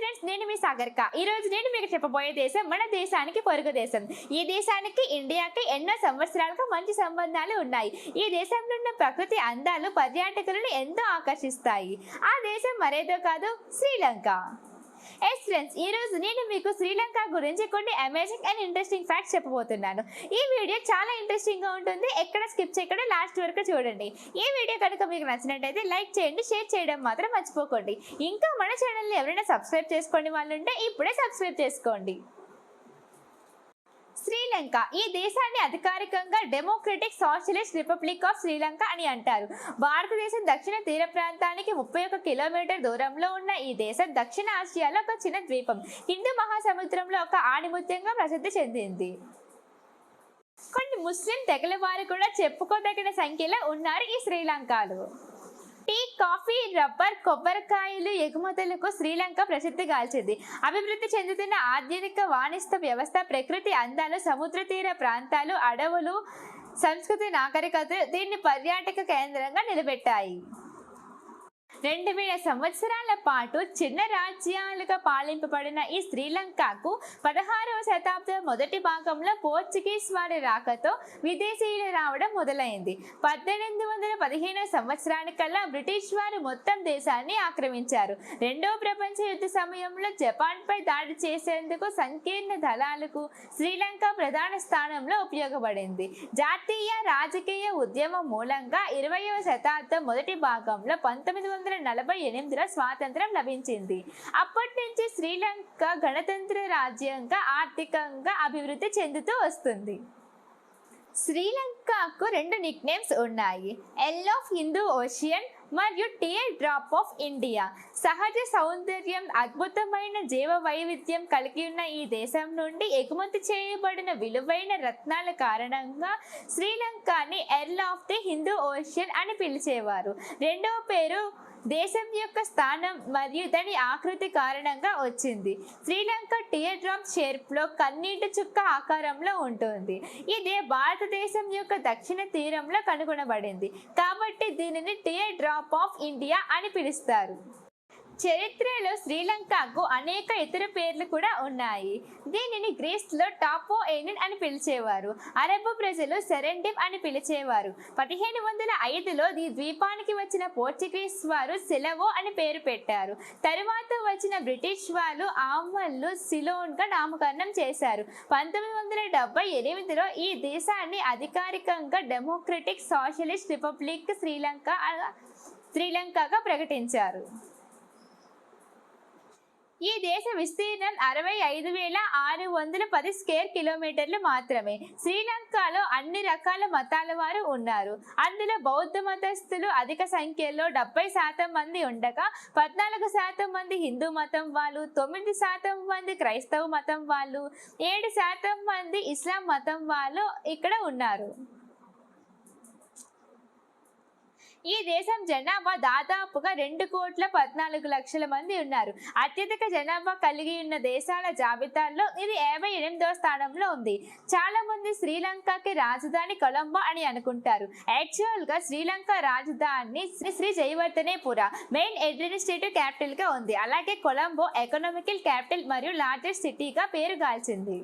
Friends, నేను మీ సాగరిక. ఈ రోజు నేను మీకు చెప్పబోయే దేశం మన దేశానికి పొరుగు దేశం. ఈ దేశానికి ఇండియాకి ఎన్నో సంవత్సరాలుగా మంచి సంబంధాలు ఉన్నాయి. ఈ దేశంలో ఉన్న ప్రకృతి అందాలు పర్యాటకులను ఎంతో ఆకర్షిస్తాయి. ఆ దేశం మరేదో కాదు, శ్రీలంక. ఎస్ ఫ్రెండ్స్, ఈ రోజు నేను మీకు శ్రీలంక గురించి కొన్ని అమేజింగ్ అండ్ ఇంట్రెస్టింగ్ ఫ్యాక్ట్స్ చెప్పబోతున్నాను. ఈ వీడియో చాలా ఇంట్రెస్టింగ్ గా ఉంటుంది. ఎక్కడ స్కిప్ చేయకుండా లాస్ట్ వరకు చూడండి. ఈ వీడియో కనుక మీకు నచ్చినట్టయితే లైక్ చేయండి, షేర్ చేయడం మాత్రం మర్చిపోకండి. ఇంకా మన ఛానల్ని ఎవరైనా సబ్స్క్రైబ్ చేసుకోండి వాళ్ళు ఉంటే ఇప్పుడే సబ్స్క్రైబ్ చేసుకోండి. శ్రీలంక ఈ దేశాన్ని అధికారికంగా democratic socialist republic of Sri Lanka అని అంటారు. భారతదేశం దక్షిణ తీర ప్రాంతానికి 31 కిలోమీటర్ దూరంలో ఉన్న ఈ దేశం దక్షిణ ఆసియాలో ఒక చిన్న ద్వీపం. హిందూ మహాసముద్రంలో ఒక ఆణిముత్యంగా ప్రసిద్ధి చెందింది. కొన్ని ముస్లిం తెగల వారు కూడా చెప్పుకోదగిన సంఖ్యలో ఉన్నారు ఈ శ్రీలంకలో. టీ, కాఫీ, రబ్బర్, కొబ్బరికాయలు ఎగుమతులకు శ్రీలంక ప్రసిద్ధిగాల్చింది. అభివృద్ధి చెందుతున్న ఆధునిక వాణిజ్య వ్యవస్థ, ప్రకృతి అందాలు, సముద్ర తీర ప్రాంతాలు, అడవులు, సంస్కృతి, నాగరికత దీన్ని పర్యాటక కేంద్రంగా నిలబెట్టాయి. 2000 సంవత్సరాల పాటు చిన్న రాజ్యాలుగా పాలింపబడిన ఈ శ్రీలంకకు 16వ శతాబ్దం మొదటి భాగంలో పోర్చుగీస్ వారి రాకతో విదేశీయులు రావడం మొదలైంది. 1815 సంవత్సరానికల్లా బ్రిటిష్ వారు మొత్తం దేశాన్ని ఆక్రమించారు. రెండవ ప్రపంచ యుద్ధ సమయంలో జపాన్పై దాడి చేసేందుకు సంకీర్ణ దళాలకు శ్రీలంక ప్రధాన స్థానంలో ఉపయోగపడింది. జాతీయ రాజకీయ ఉద్యమం మూలంగా 20వ శతాబ్దం మొదటి భాగంలో 1948లో స్వాతంత్రం లభించింది. అప్పటి నుంచి శ్రీలంక గణతంత్ర రాజ్యంగా ఆర్థికంగా అభివృద్ధి చెందుతూ వస్తుంది. శ్రీలంకకు 2 నిక్నేమ్స్ ఉన్నాయి. ఎల్ ఆఫ్ హిందూ ఓషియన్ మరియు టియర్ డ్రాప్ ఆఫ్ ఇండియా. సహజ సౌందర్యం, అద్భుతమైన జీవ వైవిధ్యం కలిగి ఉన్న ఈ దేశం నుండి ఎగుమతి చేయబడిన విలువైన రత్నాల కారణంగా శ్రీలంకని ఎల్ ఆఫ్ ది హిందూ ఓషియన్ అని పిలిచేవారు. రెండవ పేరు దేశం యొక్క స్థానం మరియు దాని ఆకృతి కారణంగా వచ్చింది. శ్రీలంక టియర్ డ్రాప్ షేప్లో కన్నీటి చుక్క ఆకారంలో ఉంటుంది. ఇది భారతదేశం యొక్క దక్షిణ తీరంలో కనుగొనబడింది కాబట్టి దీనిని టియర్ డ్రాప్ ఆఫ్ ఇండియా అని పిలుస్తారు. చరిత్రలో శ్రీలంకకు అనేక ఇతర పేర్లు కూడా ఉన్నాయి. దీనిని గ్రీస్లో టాపో ఎయినిన్ అని పిలిచేవారు. అరబ్ ప్రజలు సెరెండిమ్ అని పిలిచేవారు. 1505లో ఈ ద్వీపానికి వచ్చిన పోర్చుగీస్ వారు సెలవో అని పేరు పెట్టారు. తరువాత వచ్చిన బ్రిటిష్ వాళ్ళు ఆమల్లు సిలోన్గా నామకరణం చేశారు. 1978లో ఈ దేశాన్ని అధికారికంగా డెమోక్రటిక్ సోషలిస్ట్ రిపబ్లిక్ శ్రీలంకగా ప్రకటించారు. ఈ దేశ విస్తీర్ణం 65,610 స్క్వేర్ కిలోమీటర్లు మాత్రమే. శ్రీలంకలో అన్ని రకాల మతాల వారు ఉన్నారు. అందులో బౌద్ధ మతస్థులు అధిక సంఖ్యలో 70% మంది ఉండగా 14% మంది హిందూ మతం వాళ్ళు, 9% మంది క్రైస్తవ మతం వాళ్ళు, 7% మంది ఇస్లాం మతం వాళ్ళు ఇక్కడ ఉన్నారు. ఈ దేశం జనాభా దాదాపుగా 2,14,00,000 మంది ఉన్నారు. అత్యధిక జనాభా కలిగి ఉన్న దేశాల జాబితాలో ఇది 58వ స్థానంలో ఉంది. చాలా మంది శ్రీలంకకి రాజధాని కొలంబో అని అనుకుంటారు. యాక్చువల్ గా శ్రీలంక రాజధాని శ్రీ జయవర్ధనేపుర మెయిన్ అడ్మినిస్ట్రేటివ్ క్యాపిటల్ గా ఉంది. అలాగే కొలంబో ఎకనామికల్ క్యాపిటల్ మరియు లార్జెస్ట్ సిటీగా పేరుగాల్చింది.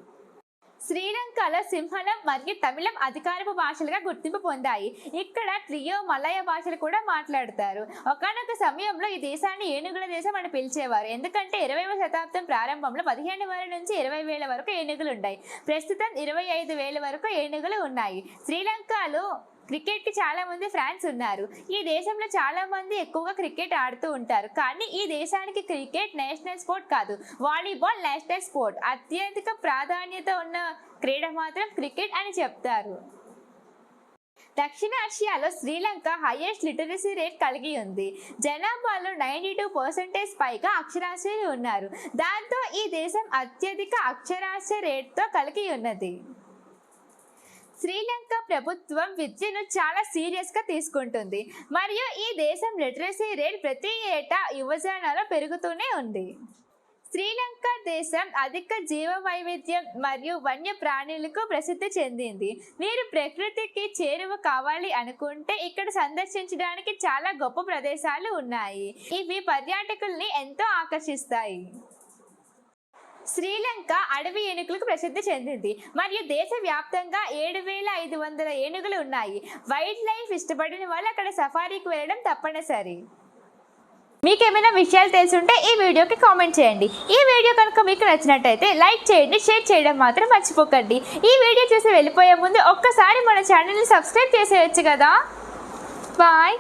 శ్రీలంకలో సింహళం మరియు తమిళం అధికారిక భాషలుగా గుర్తింపు పొందాయి. ఇక్కడ ట్రియో మలయ భాషలు కూడా మాట్లాడతారు. ఒకానొక సమయంలో ఈ దేశాన్ని ఏనుగుల దేశం అని పిలిచేవారు. ఎందుకంటే 20వ శతాబ్దం ప్రారంభంలో 15,000 నుంచి 20,000 వరకు ఏనుగులు ఉన్నాయి. ప్రస్తుతం 25,000 వరకు ఏనుగులు ఉన్నాయి. శ్రీలంకలో క్రికెట్ కి చాలా మంది ఫ్యాన్స్ ఉన్నారు. ఈ దేశంలో చాలా మంది ఎక్కువగా క్రికెట్ ఆడుతూ ఉంటారు. కానీ ఈ దేశానికి క్రికెట్ నేషనల్ స్పోర్ట్ కాదు, వాలీబాల్ నేషనల్ స్పోర్ట్. అత్యధిక ప్రాధాన్యత ఉన్న క్రీడ మాత్రం క్రికెట్ అని చెప్తారు. దక్షిణ ఆసియాలో శ్రీలంక హైయెస్ట్ లిటరసీ రేట్ కలిగి ఉంది. జనాభాలో 92% పైగా అక్షరాస్యులు ఉన్నారు. దాంతో ఈ దేశం అత్యధిక అక్షరాస్య రేట్తో కలిగి ఉన్నది. శ్రీలంక ప్రభుత్వం విద్యను చాలా సీరియస్గా తీసుకుంటుంది మరియు ఈ దేశం లిటరసీ రేట్ ప్రతి ఏటా యువజనాల్లో పెరుగుతూనే ఉంది. శ్రీలంక దేశం అధిక జీవ వైవిధ్యం మరియు వన్య ప్రాణులకు ప్రసిద్ధి చెందింది. మీరు ప్రకృతికి చేరువ కావాలి అనుకుంటే ఇక్కడ సందర్శించడానికి చాలా గొప్ప ప్రదేశాలు ఉన్నాయి. ఇవి పర్యాటకుల్ని ఎంతో ఆకర్షిస్తాయి. శ్రీలంక అడవి ఏనుగులకు ప్రసిద్ధి చెందింది మరియు దేశవ్యాప్తంగా 7,500 ఏనుగులు ఉన్నాయి. వైల్డ్ లైఫ్ ఇష్టపడిన వాళ్ళు అక్కడ సఫారీకి వెళ్ళడం తప్పనిసరి. మీకేమైనా విషయాలు తెలుసుంటే ఈ వీడియోకి కామెంట్ చేయండి. ఈ వీడియో కనుక మీకు నచ్చినట్టయితే లైక్ చేయండి, షేర్ చేయడం మాత్రం మర్చిపోకండి. ఈ వీడియో చూసి వెళ్ళిపోయే ముందు ఒక్కసారి మన ఛానల్ని సబ్స్క్రైబ్ చేసేయచ్చు కదా. బాయ్.